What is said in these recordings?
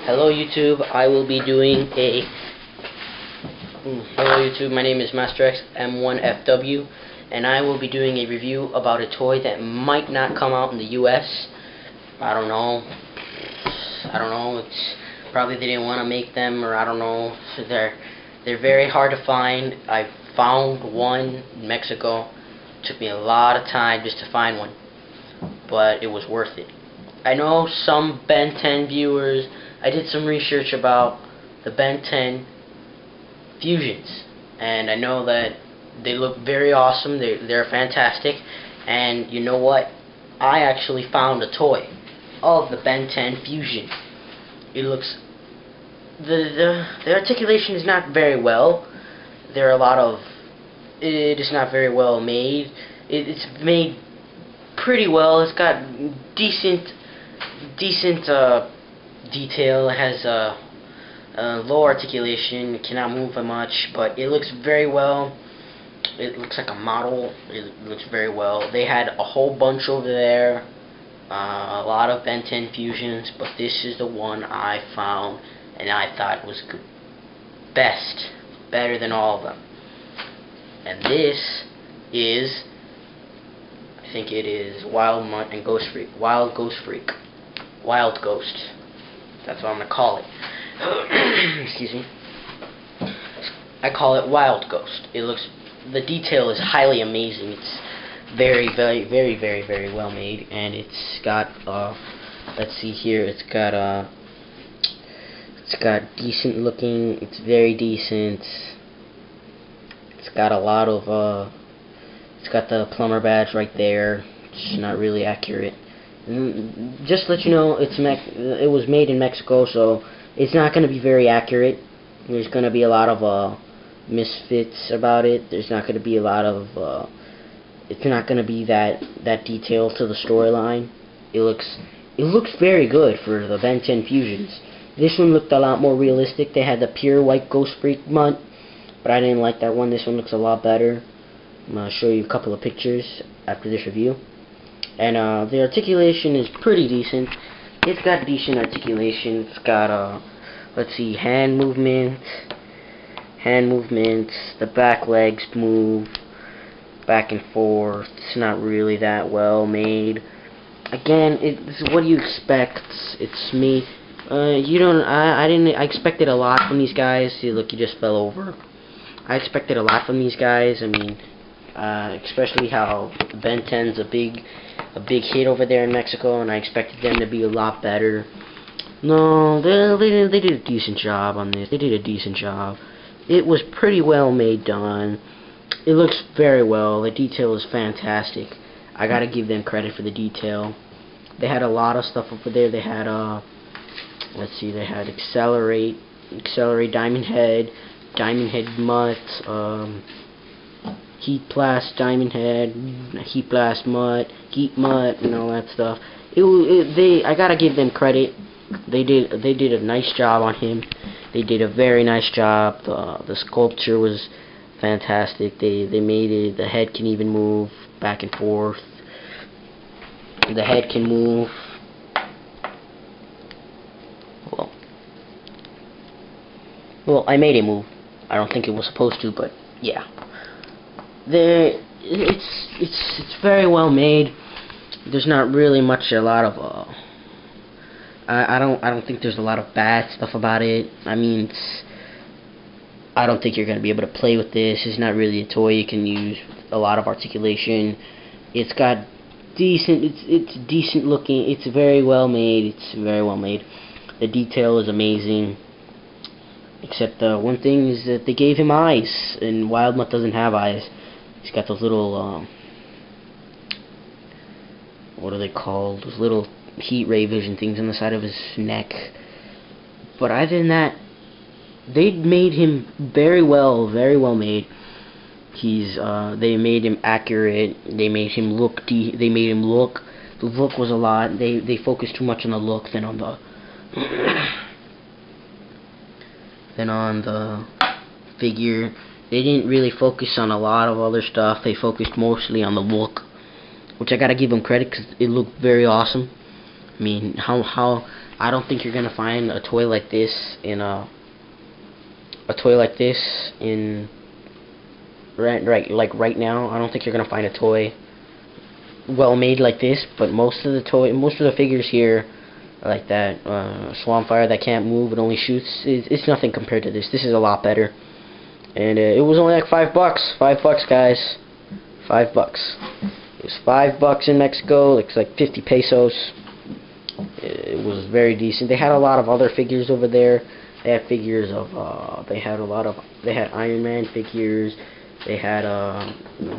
Hello YouTube, I will be doing a Hello YouTube, my name is Master X M1FW and I will be doing a review about a toy that might not come out in the US. I don't know, it's probably they didn't want to make them, or I don't know. So they're very hard to find. I found one in Mexico. It took me a lot of time just to find one, but it was worth it. I know some Ben 10 viewers. I did some research about the Ben 10 Fusions, and I know that they look very awesome. They're fantastic. And you know what? I actually found a toy of the Ben 10 Fusion. It looks the articulation is not very well. There are a lot of it is not very well made. It's made pretty well. It's got decent detail. It has low articulation. It cannot move much, but it looks very well. It looks like a model. It looks very well. They had a whole bunch over there, a lot of Ben 10 Fusions, but this is the one I found, and I thought was better than all of them. And this is, I think it is Wild Mutt and Ghost Freak. Wild Ghost. That's what I'm gonna call it. Excuse me. I call it Wild Ghost. The detail is highly amazing. It's very well made, and it's got let's see here. It's got decent looking. It's very decent. It's got a lot of it's got the plumber badge right there. It's not really accurate. Just to let you know, it was made in Mexico, so it's not going to be very accurate. There's going to be a lot of misfits about it. There's not going to be a lot of it's not going to be that detailed to the storyline. It looks very good for the Ben 10 Fusions. This one looked a lot more realistic. They had the pure white Ghost Freak Mutt, but I didn't like that one. This one looks a lot better. I'm going to show you a couple of pictures after this review. And the articulation is pretty decent. It's got decent articulation. It's got let's see, hand movements. The back legs move back and forth. It's not really that well made. Again, it's what do you expect? It's me. I expected a lot from these guys. See, look, you just fell over. I expected a lot from these guys. I mean, especially how Ben 10's a big hit over there in Mexico, and I expected them to be a lot better. No, they did a decent job on this. They did a decent job. It was pretty well done. It looks very well. The detail is fantastic. I gotta give them credit for the detail. They had a lot of stuff over there. They had let's see, they had Accelerate Diamond Head Mutt, Heat Blast Diamond Head, Heat Blast Mutt, Heat Mutt, and all that stuff. I gotta give them credit. They did a nice job on him. They did a very nice job. The sculpture was fantastic. They made it. The head can even move back and forth. The head can move. Well, I made it move. I don't think it was supposed to, but yeah. It's very well made. There's not really a lot of I don't think there's a lot of bad stuff about it. I mean, I don't think you're gonna be able to play with this. It's not really a toy you can use with a lot of articulation. It's got it's decent looking. It's very well made. The detail is amazing. Except one thing is that they gave him eyes, and Wild Mutt doesn't have eyes. He's got those little what are they called? Those little heat ray vision things on the side of his neck. But other than that, they made him very well made. They made him accurate. They made him look. The look was a lot. They focused too much on the look than on the figure. They didn't really focus on a lot of other stuff. They focused mostly on the look, which I gotta give them credit because it looked very awesome. I mean, how I don't think you're gonna find a toy like this in right now. I don't think you're gonna find a toy well made like this. But most of the figures here are like that. Swampfire that can't move, it only shoots. It's nothing compared to this. This is a lot better. And it was only like $5. $5, guys. $5. It was $5 in Mexico. It's like 50 pesos. It was very decent. They had a lot of other figures over there. They had figures of they had Iron Man figures. They had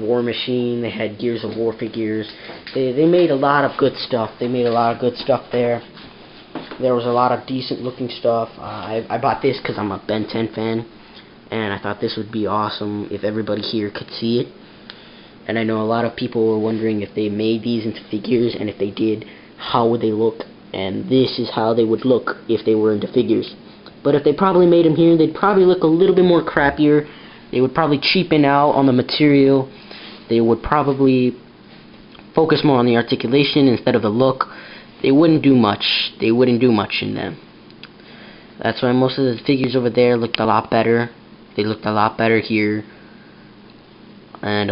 War Machine. They had Gears of War figures. They made a lot of good stuff. They made a lot of good stuff there. There was a lot of decent looking stuff. I bought this because I'm a Ben 10 fan, and I thought this would be awesome if everybody here could see it. And I know a lot of people were wondering if they made these into figures, and if they did, how would they look. And this is how they would look if they were into figures. But if they probably made them here, they'd probably look a little bit more crappier. They would probably cheapen out on the material. They would probably focus more on the articulation instead of the look. They wouldn't do much. They wouldn't do much in them. That's why most of the figures over there looked a lot better. They looked a lot better here. And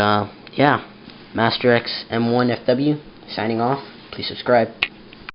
yeah, Master X M1FW signing off. Please subscribe.